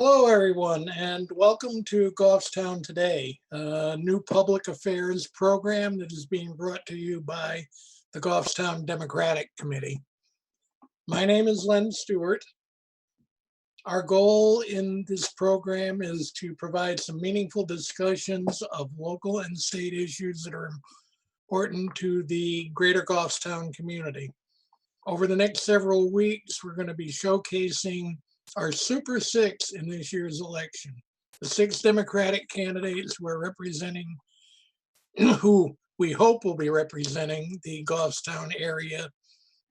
Hello, everyone, and welcome to Goffstown Today, a new public affairs program that is being brought to you by the Goffstown Democratic Committee. My name is Len Stewart. Our goal in this program is to provide some meaningful discussions of local and state issues that are important to the greater Goffstown community. Over the next several weeks, we're going to be showcasing our Super Six in this year's election. The six Democratic candidates who are representing, who we hope will be representing the Goffstown area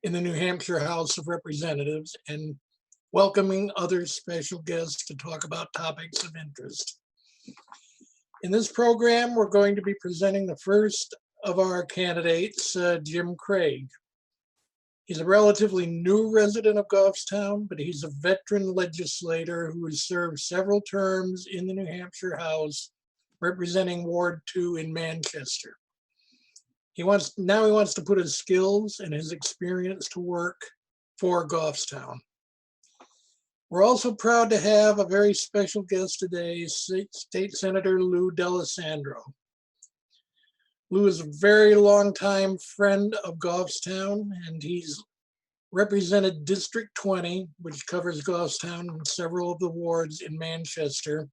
in the New Hampshire House of Representatives, and welcoming other special guests to talk about topics of interest. In this program, we're going to be presenting the first of our candidates, Jim Craig. He's a relatively new resident of Goffstown, but he's a veteran legislator who has served several terms in the New Hampshire House, representing Ward 2 in Manchester. He wants to put his skills and his experience to work for Goffstown. We're also proud to have a very special guest today, State Senator s1e1. Lou is a very long-time friend of Goffstown, and he's represented District 20, which covers Goffstown and several of the wards in Manchester,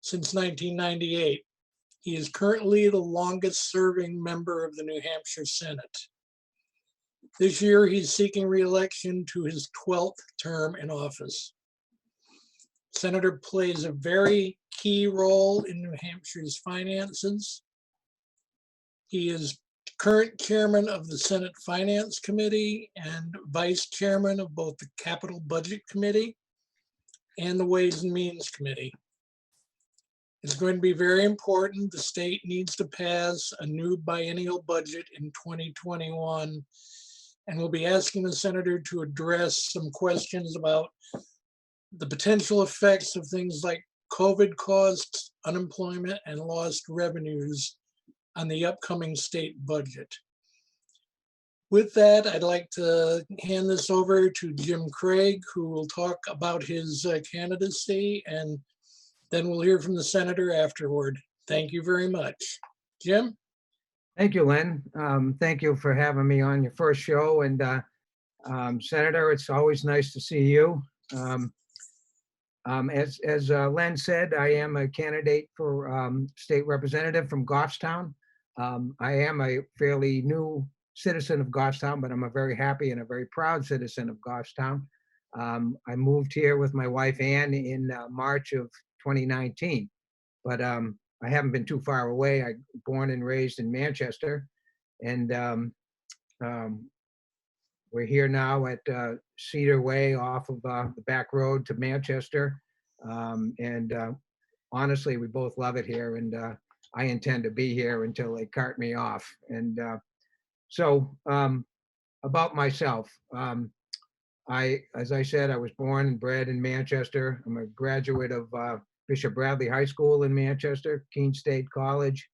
since 1998. He is currently the longest-serving member of the New Hampshire Senate. This year, he's seeking re-election to his 12th term in office. Senator plays a very key role in New Hampshire's finances. He is current chairman of the Senate Finance Committee and vice chairman of both the Capital Budget Committee and the Ways and Means Committee. It's going to be very important. The state needs to pass a new biennial budget in 2021, and we'll be asking the senator to address some questions about the potential effects of things like COVID costs, unemployment, and lost revenues on the upcoming state budget. With that, I'd like to hand this over to Jim Craig, who will talk about his candidacy, and then we'll hear from the senator afterward. Thank you very much. Jim? Thank you, Len. Thank you for having me on your first show. And Senator, it's always nice to see you. As Len said, I am a candidate for state representative from Goffstown. I am a fairly new citizen of Goffstown, but I'm a very happy and a very proud citizen of Goffstown. I moved here with my wife, Ann, in March of 2019, but I haven't been too far away. I was born and raised in Manchester, and we're here now at Cedar Way off of the back road to Manchester. Honestly, we both love it here, and I intend to be here until they cart me off. And so about myself, as I said, I was born and bred in Manchester. I'm a graduate of Bishop Bradley High School in Manchester, Keene State College,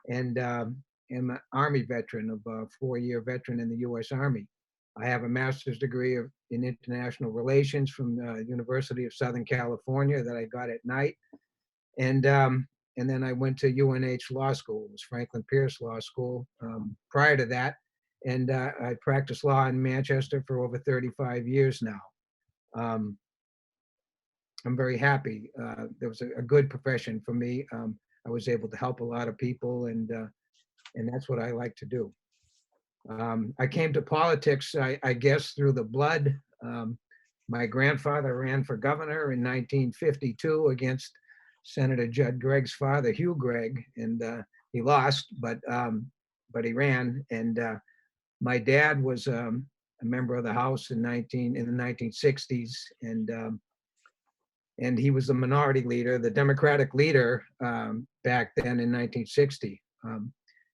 and am an Army veteran, of a 4-year veteran in the U.S. Army. I have a master's degree in international relations from the University of Southern California that I got at night. And then I went to UNH Law School. It was Franklin Pierce Law School prior to that. And I practiced law in Manchester for over 35 years now. I'm very happy. There was a good profession for me. I was able to help a lot of people, and that's what I like to do. I came to politics, I guess, through the blood. My grandfather ran for governor in 1952 against Senator Judd Gregg's father, Hugh Gregg, and he lost, but he ran. And my dad was a member of the House in the 1960s, and he was the minority leader, the Democratic leader back then in 1960.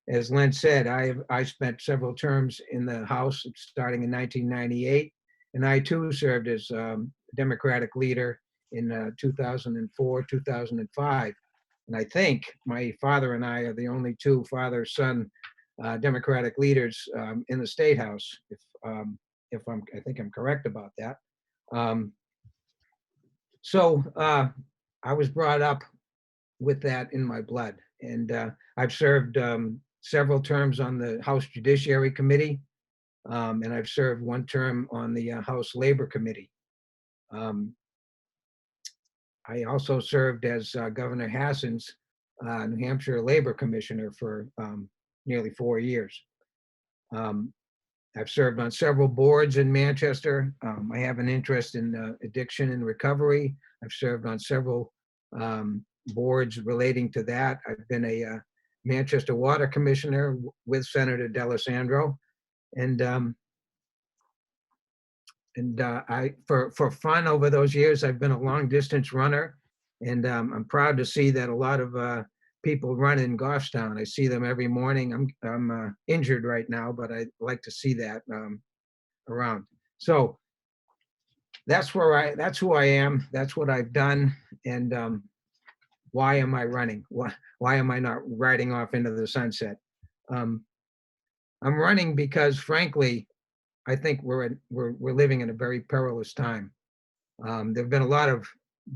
As Len said, I spent several terms in the House starting in 1998, and I too served as Democratic leader in 2004, 2005. And I think my father and I are the only two father-son Democratic leaders in the State House, I think I'm correct about that. So I was brought up with that in my blood. And I've served several terms on the House Judiciary Committee, and I've served one term on the House Labor Committee. I also served as Governor Hassan's New Hampshire Labor Commissioner for nearly 4 years. I've served on several boards in Manchester. I have an interest in addiction and recovery. I've served on several boards relating to that. I've been a Manchester Water Commissioner with Senator D'Alessandro, and I for fun over those years, I've been a long distance runner, and I'm proud to see that a lot of people run in Goffstown. I see them every morning. I'm injured right now, but I like to see that around. So that's who I am. That's what I've done, and why am I running? Why am I not riding off into the sunset? I'm running because, frankly, I think we're living in a very perilous time. There have been a lot of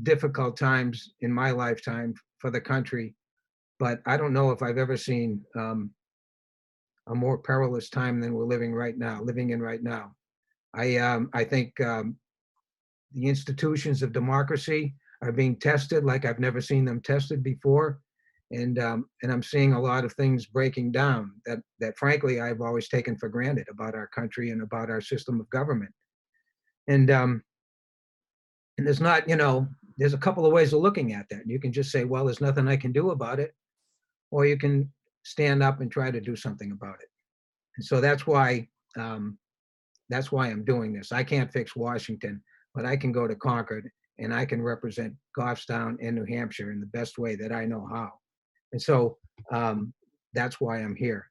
difficult times in my lifetime for the country, but I don't know if I've ever seen a more perilous time than we're living in right now. I think the institutions of democracy are being tested like I've never seen them tested before. And I'm seeing a lot of things breaking down that frankly, I've always taken for granted about our country and about our system of government. And there's not, there's a couple of ways of looking at that. You can just say, well, there's nothing I can do about it, or you can stand up and try to do something about it. And so that's why I'm doing this. I can't fix Washington, but I can go to Concord and I can represent Goffstown and New Hampshire in the best way that I know how. And so that's why I'm here.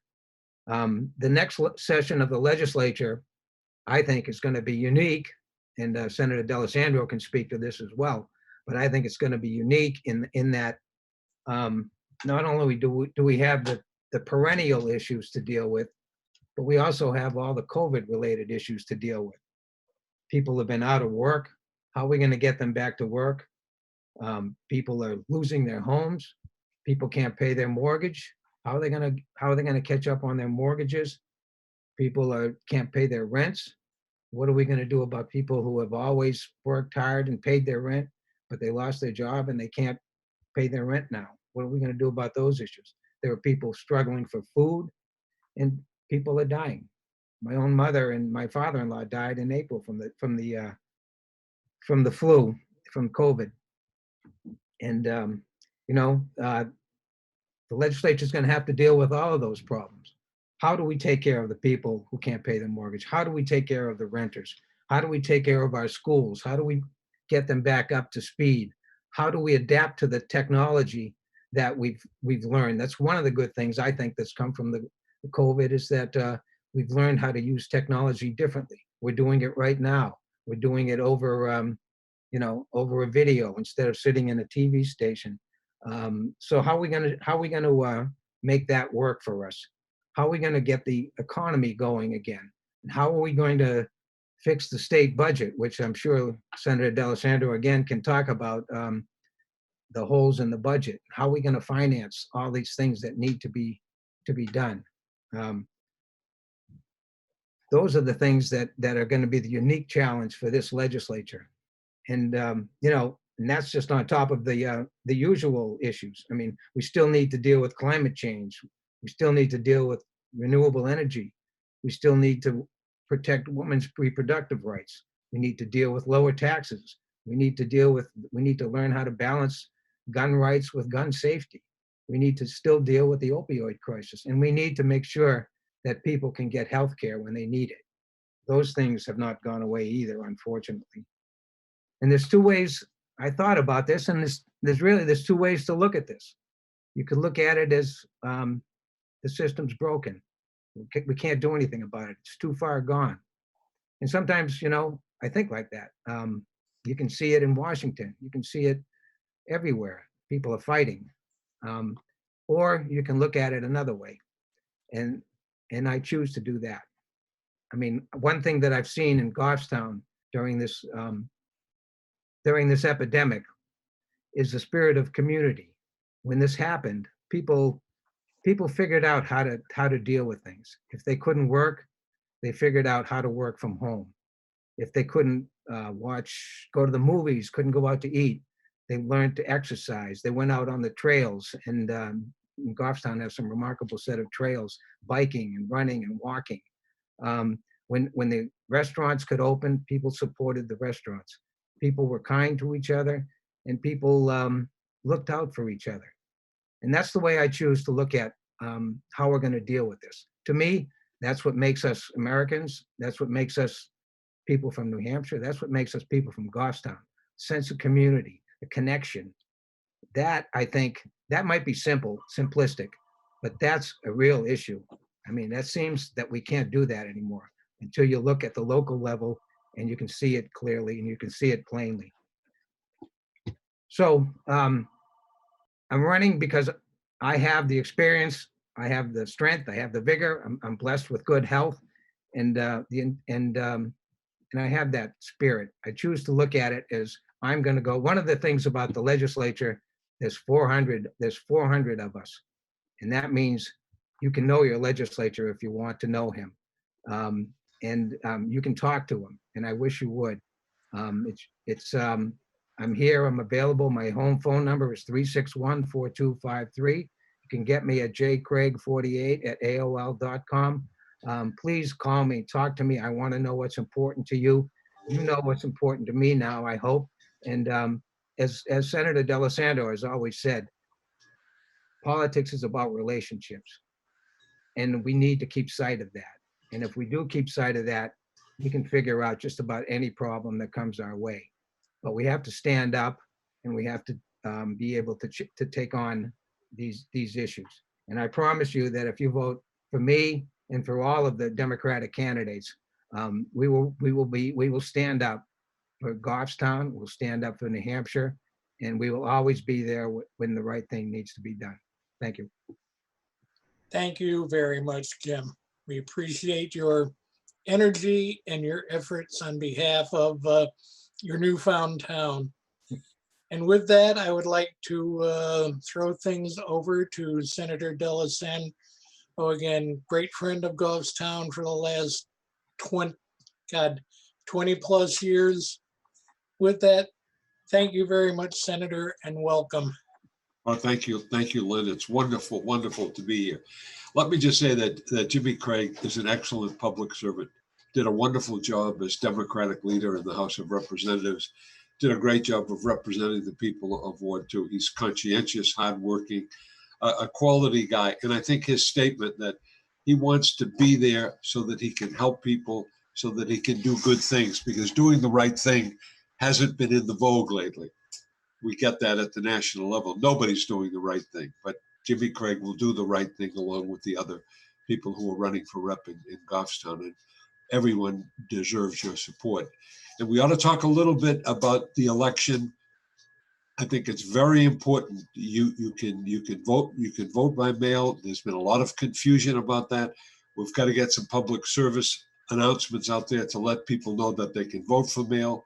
The next session of the legislature, I think, is going to be unique, and Senator D'Alessandro can speak to this as well. But I think it's going to be unique in that not only do we have the perennial issues to deal with, but we also have all the COVID-related issues to deal with. People have been out of work. How are we going to get them back to work? People are losing their homes. People can't pay their mortgage. How are they going to catch up on their mortgages? People can't pay their rents. What are we going to do about people who have always worked hard and paid their rent, but they lost their job and they can't pay their rent now? What are we going to do about those issues? There are people struggling for food, and people are dying. My own mother and my father-in-law died in April from the flu, from COVID. And the legislature is going to have to deal with all of those problems. How do we take care of the people who can't pay their mortgage? How do we take care of the renters? How do we take care of our schools? How do we get them back up to speed? How do we adapt to the technology that we've learned? That's one of the good things I think that's come from the COVID, is that we've learned how to use technology differently. We're doing it right now. We're doing it over over a video instead of sitting in a TV station. So how are we going to make that work for us? How are we going to get the economy going again? And how are we going to fix the state budget, which I'm sure Senator D'Alessandro again can talk about, the holes in the budget? How are we going to finance all these things that need to be done? Those are the things that are going to be the unique challenge for this legislature. And and that's just on top of the usual issues. I mean, we still need to deal with climate change. We still need to deal with renewable energy. We still need to protect women's reproductive rights. We need to deal with lower taxes. We need to learn how to balance gun rights with gun safety. We need to still deal with the opioid crisis. And we need to make sure that people can get health care when they need it. Those things have not gone away either, unfortunately. And there's two ways I thought about this, and there's two ways to look at this. You could look at it as the system's broken. We can't do anything about it. It's too far gone. And sometimes, I think like that. You can see it in Washington. You can see it everywhere. People are fighting. Or you can look at it another way. And I choose to do that. I mean, one thing that I've seen in Goffstown during this during this epidemic is the spirit of community. When this happened, people figured out how to deal with things. If they couldn't work, they figured out how to work from home. If they couldn't go to the movies, couldn't go out to eat, they learned to exercise. They went out on the trails, and Goffstown has some remarkable set of trails, biking and running and walking. When the restaurants could open, people supported the restaurants. People were kind to each other, and people looked out for each other. And that's the way I choose to look at how we're going to deal with this. To me, that's what makes us Americans. That's what makes us people from New Hampshire. That's what makes us people from Goffstown. Sense of community, the connection. That, I think, that might be simplistic, but that's a real issue. I mean, that seems that we can't do that anymore until you look at the local level and you can see it clearly and you can see it plainly. So I'm running because I have the experience, I have the strength, I have the vigor. I'm blessed with good health, and I have that spirit. I choose to look at it as I'm going to go. One of the things about the legislature, there's 400 of us, and that means you can know your legislator if you want to know him, and you can talk to him. And I wish you would. I'm here, I'm available. My home phone number is 361-4253. You can get me at jcraig48@aol.com. Please call me, talk to me. I want to know what's important to you. You know what's important to me now, I hope. And as Senator D'Alessandro has always said, politics is about relationships. And we need to keep sight of that. And if we do keep sight of that, we can figure out just about any problem that comes our way. But we have to stand up, and we have to be able to take on these issues. And I promise you that if you vote for me and for all of the Democratic candidates, we will stand up for Goffstown. We'll stand up for New Hampshire, and we will always be there when the right thing needs to be done. Thank you. Thank you very much, Jim. We appreciate your energy and your efforts on behalf of your newfound town. And with that, I would like to throw things over to Senator D'Alessandro. Again, great friend of Goffstown for the last 20 plus years. With that, thank you very much, Senator, and welcome. Oh, thank you, Lynn. It's wonderful, wonderful to be here. Let me just say that Jimmy Craig is an excellent public servant. Did a wonderful job as Democratic leader in the House of Representatives. Did a great job of representing the people of Ward 2. He's conscientious, hardworking, a quality guy. And I think his statement that he wants to be there so that he can help people, so that he can do good things, because doing the right thing hasn't been in the vogue lately. We get that at the national level. Nobody's doing the right thing, but Jimmy Craig will do the right thing along with the other people who are running for rep in Goffstown. And everyone deserves your support. And we ought to talk a little bit about the election. I think it's very important. You can vote by mail. There's been a lot of confusion about that. We've got to get some public service announcements out there to let people know that they can vote for mail.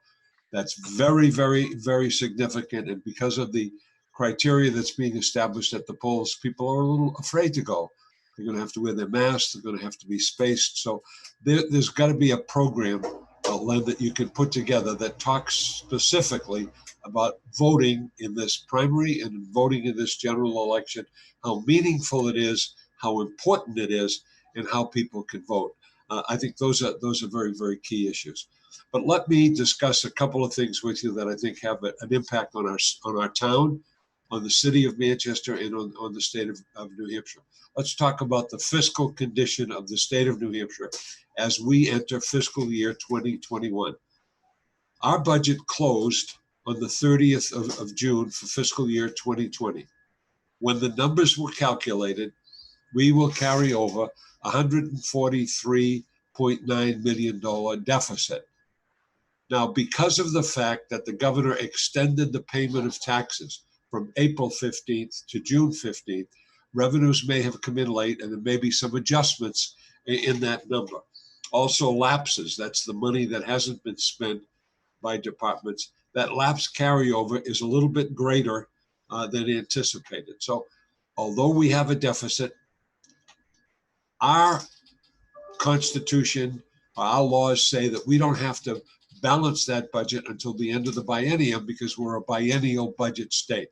That's very, very, very significant. And because of the criteria that's being established at the polls, people are a little afraid to go. They're going to have to wear their masks. They're going to have to be spaced. So there's got to be a program, Len, that you can put together that talks specifically about voting in this primary and voting in this general election, how meaningful it is, how important it is, and how people can vote. I think those are very, very key issues. But let me discuss a couple of things with you that I think have an impact on our town, on the city of Manchester, and on the state of New Hampshire. Let's talk about the fiscal condition of the state of New Hampshire as we enter fiscal year 2021. Our budget closed on the 30th of June for fiscal year 2020. When the numbers were calculated, we will carry over $143.9 million deficit. Now, because of the fact that the governor extended the payment of taxes from April 15th to June 15th, revenues may have come in late, and there may be some adjustments in that number. Also, lapses, that's the money that hasn't been spent by departments, that lapse carryover is a little bit greater than anticipated. So although we have a deficit, our Constitution, our laws say that we don't have to balance that budget until the end of the biennium because we're a biennial budget state.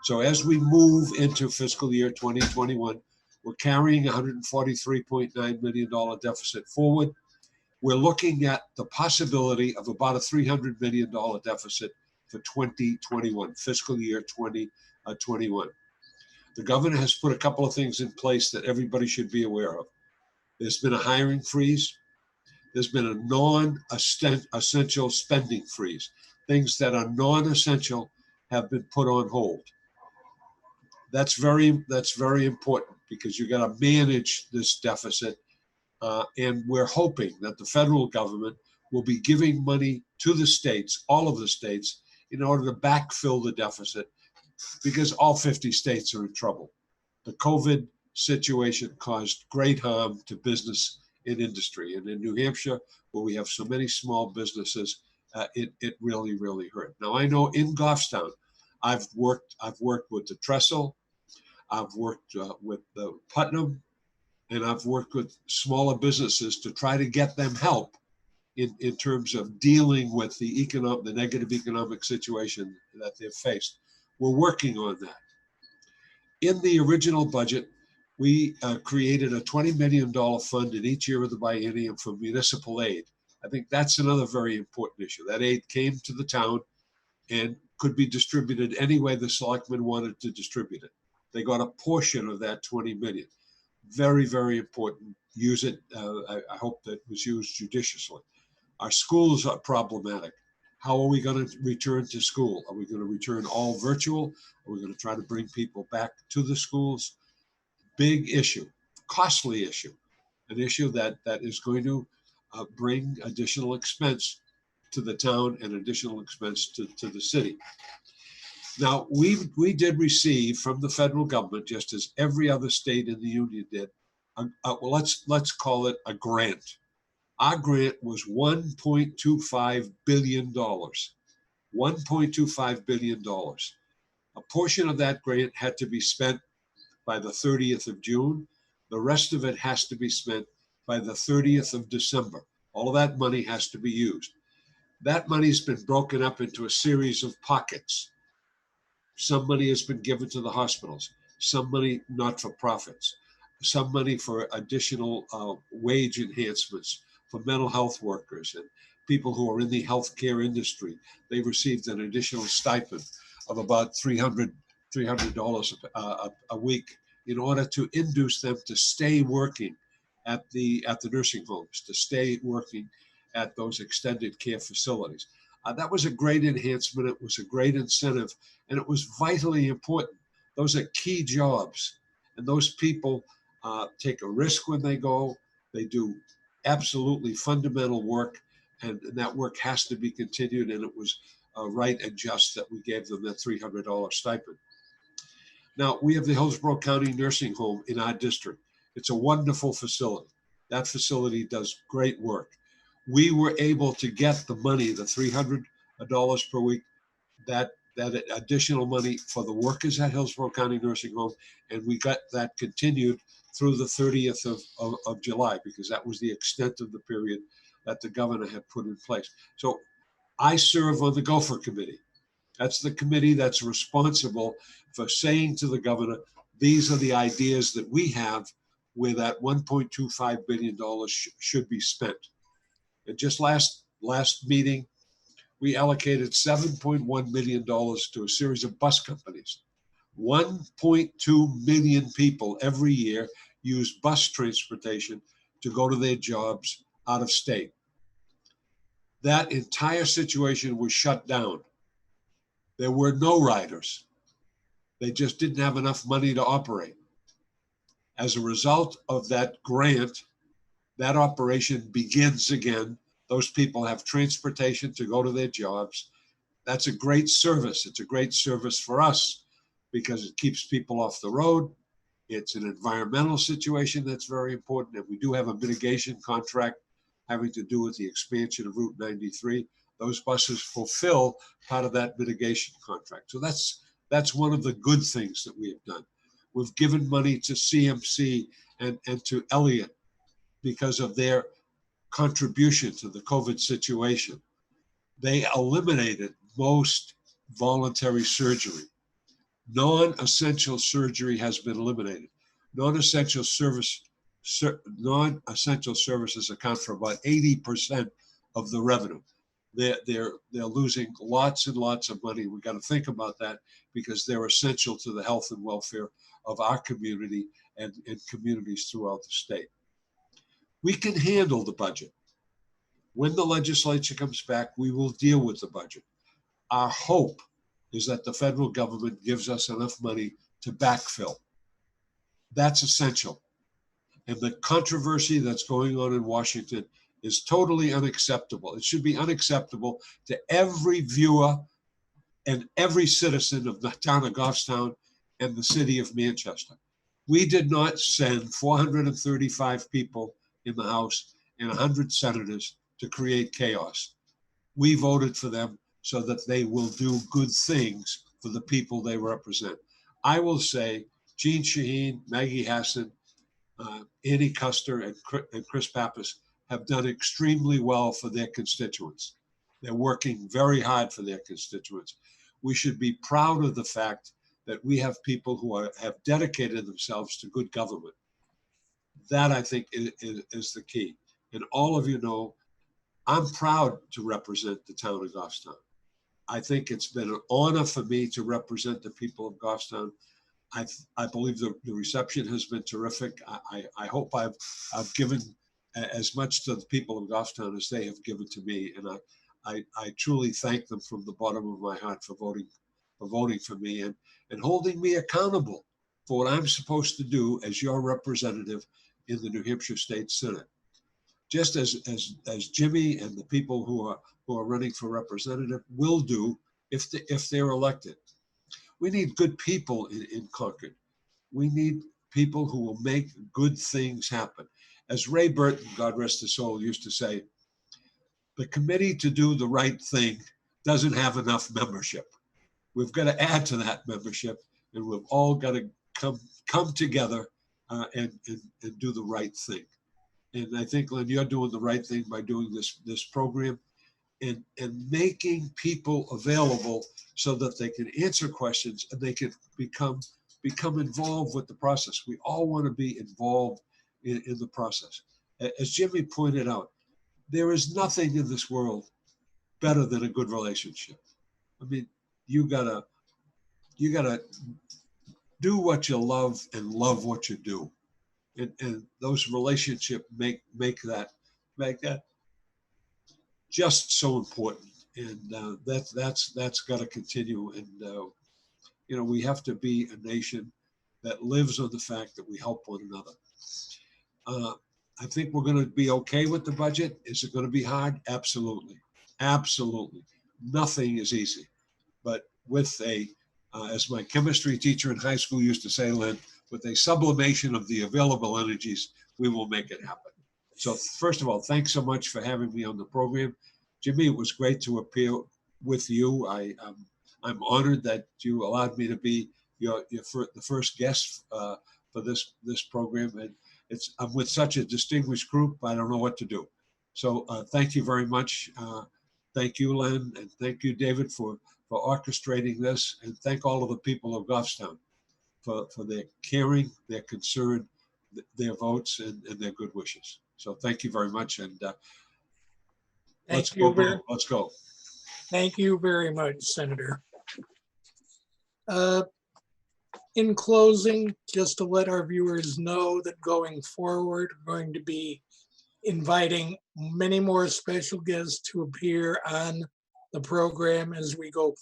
So as we move into fiscal year 2021, we're carrying $143.9 million deficit forward. We're looking at the possibility of about a $300 million deficit for 2021, fiscal year 2021. The governor has put a couple of things in place that everybody should be aware of. There's been a hiring freeze. There's been a non-essential spending freeze. Things that are non-essential have been put on hold. That's very important because you got to manage this deficit. And we're hoping that the federal government will be giving money to the states, all of the states, in order to backfill the deficit because all 50 states are in trouble. The COVID situation caused great harm to business and industry. And in New Hampshire, where we have so many small businesses, it really, really hurt. Now, I know in Goffstown, I've worked with the Trestle, I've worked with the Putnam, and I've worked with smaller businesses to try to get them help in terms of dealing with the negative economic situation that they've faced. We're working on that. In the original budget, we created a $20 million fund in each year of the biennium for municipal aid. I think that's another very important issue. That aid came to the town and could be distributed any way the selectmen wanted to distribute it. They got a portion of that 20 million. Very, very important. Use it. I hope that it was used judiciously. Our schools are problematic. How are we going to return to school? Are we going to return all virtual? Are we going to try to bring people back to the schools? Big issue, costly issue, an issue that is going to bring additional expense to the town and additional expense to the city. Now, we did receive from the federal government, just as every other state in the union did, well, let's call it a grant. Our grant was $1.25 billion. $1.25 billion. A portion of that grant had to be spent by the 30th of June. The rest of it has to be spent by the 30th of December. All of that money has to be used. That money's been broken up into a series of pockets. Some money has been given to the hospitals, some money not-for-profits, some money for additional wage enhancements for mental health workers and people who are in the healthcare industry. They received an additional stipend of about $300 a week in order to induce them to stay working at the nursing homes, to stay working at those extended care facilities. That was a great enhancement. It was a great incentive, and it was vitally important. Those are key jobs, and those people take a risk when they go. They do absolutely fundamental work, and that work has to be continued, and it was right and just that we gave them that $300 stipend. Now, we have the Hillsborough County Nursing Home in our district. It's a wonderful facility. That facility does great work. We were able to get the money, the $300 per week, that additional money for the workers at Hillsborough County Nursing Home, and we got that continued through the 30th of July, because that was the extent of the period that the governor had put in place. So I serve on the Gopher Committee. That's the committee that's responsible for saying to the governor, these are the ideas that we have where that $1.25 billion should be spent. And just last meeting, we allocated $7.1 million to a series of bus companies. 1.2 million people every year use bus transportation to go to their jobs out of state. That entire situation was shut down. There were no riders. They just didn't have enough money to operate. As a result of that grant, that operation begins again. Those people have transportation to go to their jobs. That's a great service. It's a great service for us because it keeps people off the road. It's an environmental situation that's very important. And we do have a mitigation contract having to do with the expansion of Route 93. Those buses fulfill part of that mitigation contract. So that's one of the good things that we have done. We've given money to CMC and to Elliott because of their contribution to the COVID situation. They eliminated most voluntary surgery. Non-essential surgery has been eliminated. Non-essential services account for about 80% of the revenue. They're losing lots and lots of money. We got to think about that because they're essential to the health and welfare of our community and communities throughout the state. We can handle the budget. When the legislature comes back, we will deal with the budget. Our hope is that the federal government gives us enough money to backfill. That's essential. And the controversy that's going on in Washington is totally unacceptable. It should be unacceptable to every viewer and every citizen of the town of Goffstown and the city of Manchester. We did not send 435 people in the House and 100 senators to create chaos. We voted for them so that they will do good things for the people they represent. I will say Jean Shaheen, Maggie Hassan, Annie Custer, and Chris Pappas have done extremely well for their constituents. They're working very hard for their constituents. We should be proud of the fact that we have people who have dedicated themselves to good government. That, I think, is the key. And all of you know, I'm proud to represent the town of Goffstown. I think it's been an honor for me to represent the people of Goffstown. I believe the reception has been terrific. I hope I've given as much to the people of Goffstown as they have given to me. And I truly thank them from the bottom of my heart for voting for me and holding me accountable for what I'm supposed to do as your representative in the New Hampshire State Senate. Just as Jimmy and the people who are running for representative will do if they're elected. We need good people in Concord. We need people who will make good things happen. As Ray Burton, God rest his soul, used to say, the committee to do the right thing doesn't have enough membership. We've got to add to that membership, and we've all got to come together and do the right thing. And I think, Lynn, you're doing the right thing by doing this program and making people available so that they can answer questions and they can become involved with the process. We all want to be involved in the process. As Jimmy pointed out, there is nothing in this world better than a good relationship. I mean, you gotta do what you love and love what you do. And those relationships make that just so important, and that's got to continue. And you know, we have to be a nation that lives on the fact that we help one another. I think we're going to be okay with the budget. Is it going to be hard? Absolutely, absolutely. Nothing is easy, but with as my chemistry teacher in high school used to say, Lynn, with a sublimation of the available energies, we will make it happen. So first of all, thanks so much for having me on the program. Jimmy, it was great to appear with you. I'm honored that you allowed me to be the first guest for this program. And I'm with such a distinguished group, I don't know what to do. So thank you very much. Thank you, Len, and thank you, David, for orchestrating this. And thank all of the people of Goffstown for their caring, their concern, their votes, and their good wishes. So thank you very much. And let's go. Thank you very much, Senator. In closing, just to let our viewers know that going forward, we're going to be inviting many more special guests to appear on the program as we go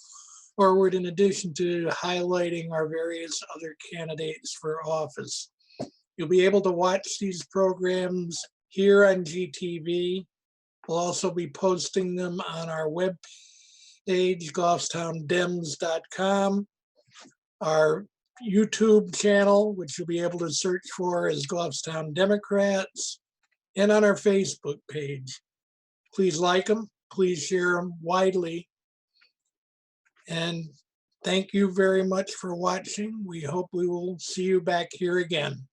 forward, in addition to highlighting our various other candidates for office. You'll be able to watch these programs here on GTV. We'll also be posting them on our web page, goffstowndems.com, our YouTube channel, which you'll be able to search for as Goffstown Democrats, and on our Facebook page. Please like them, please share them widely. And thank you very much for watching. We hope we will see you back here again.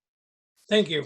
Thank you.